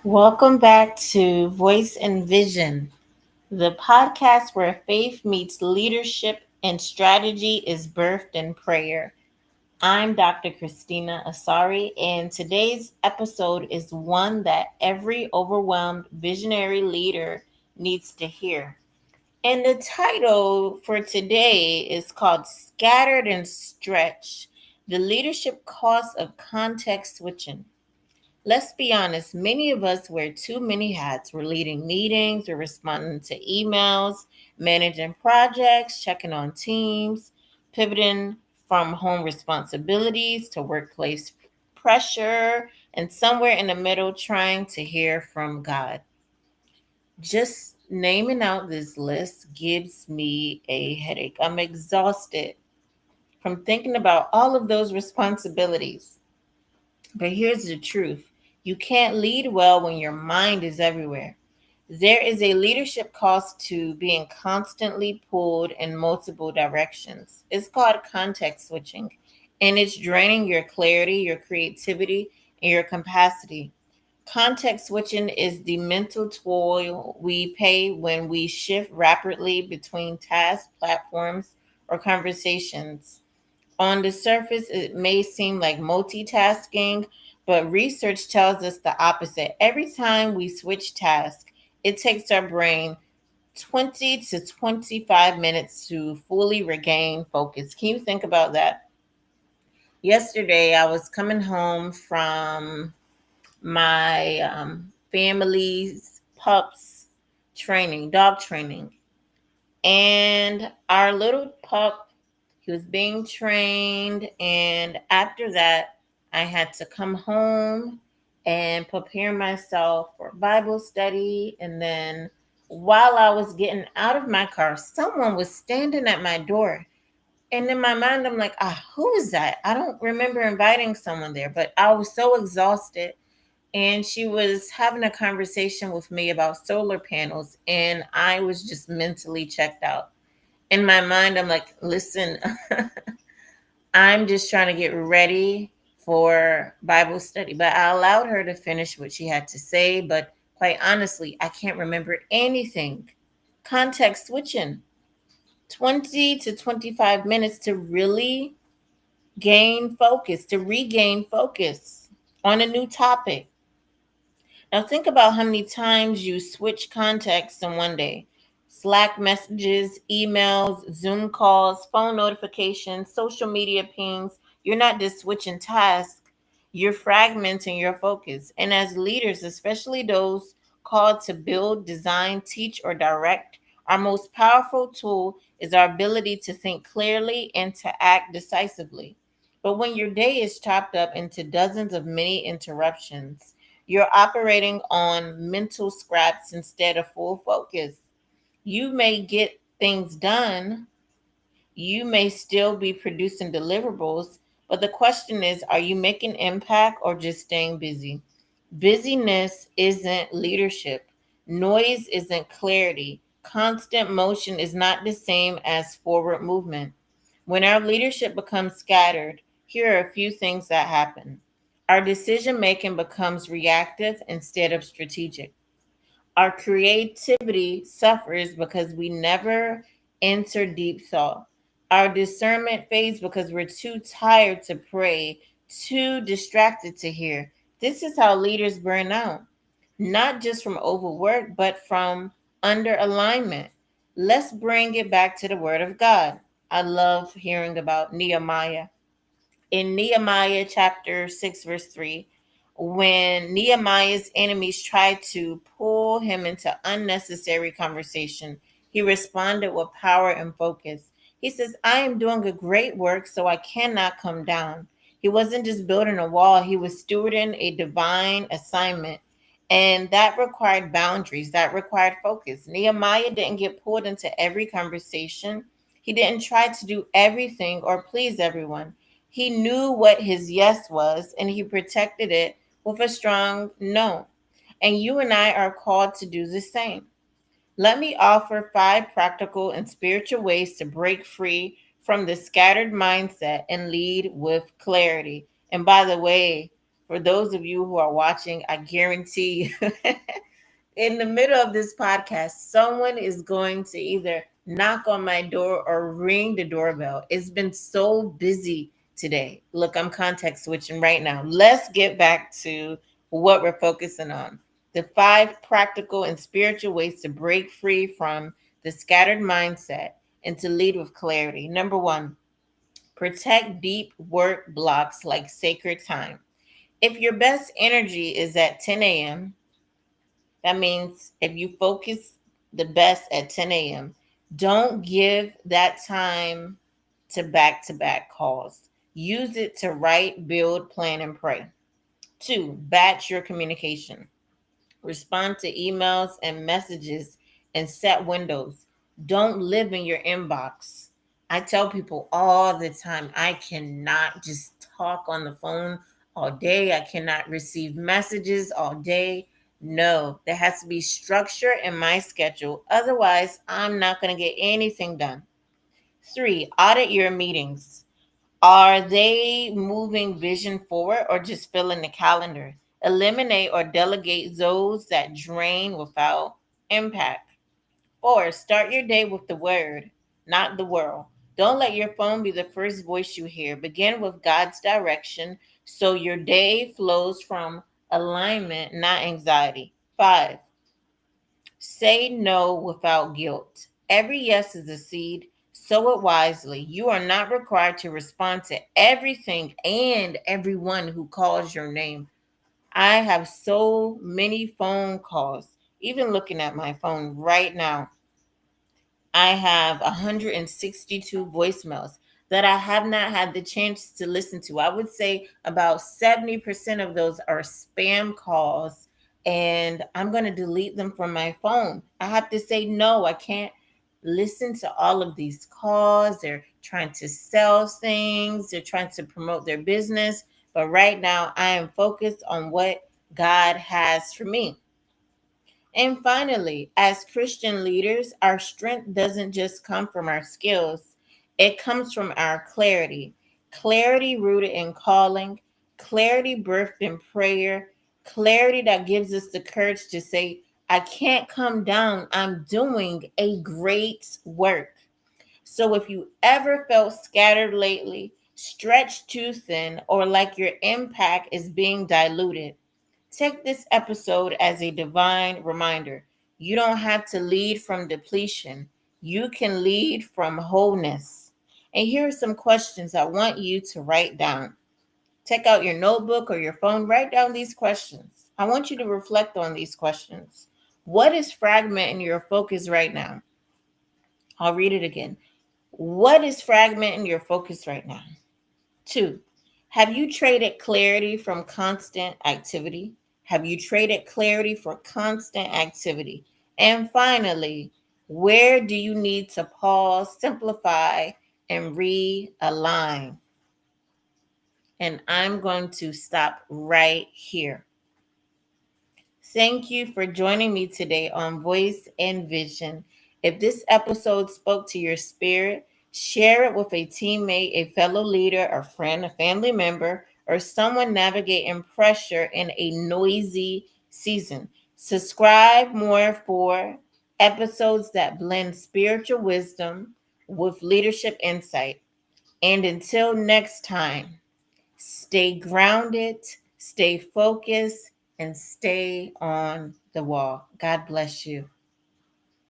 Welcome back to Voice and Vision, the podcast where faith meets leadership and strategy is birthed in prayer. I'm Dr. Christina Asare, and today's episode is one that every overwhelmed visionary leader needs to hear. And the title for today is called Scattered and Stretched: The Leadership Cost of Context Switching. Let's be honest, many of us wear too many hats. We're leading meetings, we're responding to emails, managing projects, checking on teams, pivoting from home responsibilities to workplace pressure, and somewhere in the middle, trying to hear from God. Just naming out this list gives me a headache. I'm exhausted from thinking about all of those responsibilities. But here's the truth: you can't lead well when your mind is everywhere. There is a leadership cost to being constantly pulled in multiple directions. It's called context switching, and it's draining your clarity, your creativity, and your capacity. Context switching is the mental toil we pay when we shift rapidly between tasks, platforms, or conversations. On the surface, it may seem like multitasking, but research tells us the opposite. Every time we switch tasks, it takes our brain 20 to 25 minutes to fully regain focus. Can you think about that? Yesterday, I was coming home from my family's pups training, dog training, and our little pup, he was being trained. And after that, I had to come home and prepare myself for Bible study. And then while I was getting out of my car, someone was standing at my door. And in my mind, I'm like, who is that? I don't remember inviting someone there, but I was so exhausted. And she was having a conversation with me about solar panels, and I was just mentally checked out. In my mind, I'm like, listen, I'm just trying to get ready for Bible study. But I allowed her to finish what she had to say. But quite honestly, I can't remember anything. Context switching: 20 to 25 minutes to really gain focus, to regain focus on a new topic. Now, think about how many times you switch contexts in one day: Slack messages, emails, Zoom calls, phone notifications, social media pings. You're not just switching tasks, you're fragmenting your focus. And as leaders, especially those called to build, design, teach, or direct, our most powerful tool is our ability to think clearly and to act decisively. But when your day is chopped up into dozens of mini interruptions, you're operating on mental scraps instead of full focus. You may get things done, you may still be producing deliverables, but the question is, are you making impact or just staying busy? Busyness isn't leadership, noise isn't clarity, constant motion is not the same as forward movement. When our leadership becomes scattered, here are a few things that happen. Our decision making becomes reactive instead of strategic. Our creativity suffers because we never enter deep thought. Our discernment fades because we're too tired to pray, too distracted to hear. This is how leaders burn out, not just from overwork, but from under alignment. Let's bring it back to the Word of God. I love hearing about Nehemiah. In Nehemiah chapter 6, verse 3, when Nehemiah's enemies tried to pull him into unnecessary conversation, he responded with power and focus. He says, I am doing a great work, so I cannot come down. He wasn't just building a wall, he was stewarding a divine assignment. And that required boundaries, that required focus. Nehemiah didn't get pulled into every conversation. He didn't try to do everything or please everyone. He knew what his yes was, and he protected it with a strong no. And you and I are called to do the same. Let me offer 5 practical and spiritual ways to break free from the scattered mindset and lead with clarity. And by the way, For those of you who are watching, I guarantee in the middle of this podcast, someone is going to either knock on my door or ring the doorbell. It's been so busy today. Look, I'm context switching right now. Let's get back to what we're focusing on. The 5 practical and spiritual ways to break free from the scattered mindset and to lead with clarity. Number 1, protect deep work blocks like sacred time. If your best energy is at 10 a.m., that means if you focus the best at 10 a.m., don't give that time to back calls. Use it to write, build, plan, and pray. 2, batch your communication. Respond to emails and messages and set windows. Don't live in your inbox. I tell people all the time, I cannot just talk on the phone all day. I cannot receive messages all day. No, there has to be structure in my schedule. Otherwise, I'm not going to get anything done. 3, audit your meetings. Are they moving vision forward or just filling the calendar? Eliminate or delegate those that drain without impact. 4, start your day with the word, not the world. Don't let your phone be the first voice you hear. Begin with God's direction so your day flows from alignment, not anxiety. 5, say no without guilt. Every yes is a seed. Sow it wisely. You are not required to respond to everything and everyone who calls your name. I have so many phone calls, even looking at my phone right now. I have 162 voicemails that I have not had the chance to listen to. I would say about 70% of those are spam calls, and I'm going to delete them from my phone. I have to say, no, I can't listen to all of these calls. They're trying to sell things, they're trying to promote their business. But right now, I am focused on what God has for me. And finally, as Christian leaders, our strength doesn't just come from our skills, it comes from our clarity. Clarity rooted in calling, clarity birthed in prayer, clarity that gives us the courage to say, I can't come down. I'm doing a great work. So if you ever felt scattered lately, stretched too thin, or like your impact is being diluted, take this episode as a divine reminder. You don't have to lead from depletion, you can lead from wholeness. And here are some questions I want you to write down. Take out your notebook or your phone, write down these questions. I want you to reflect on these questions. What is fragmenting your focus right now? I'll read it again. What is fragmenting your focus right now? 2, have you traded clarity from constant activity? Have you traded clarity for constant activity? And finally, where do you need to pause, simplify, and realign? And I'm going to stop right here. Thank you for joining me today on Voice and Vision. If this episode spoke to your spirit, share it with a teammate, a fellow leader, a friend, a family member, or someone navigating pressure in a noisy season. Subscribe more for episodes that blend spiritual wisdom with leadership insight. And until next time, stay grounded, stay focused, and stay on the wall. God bless you.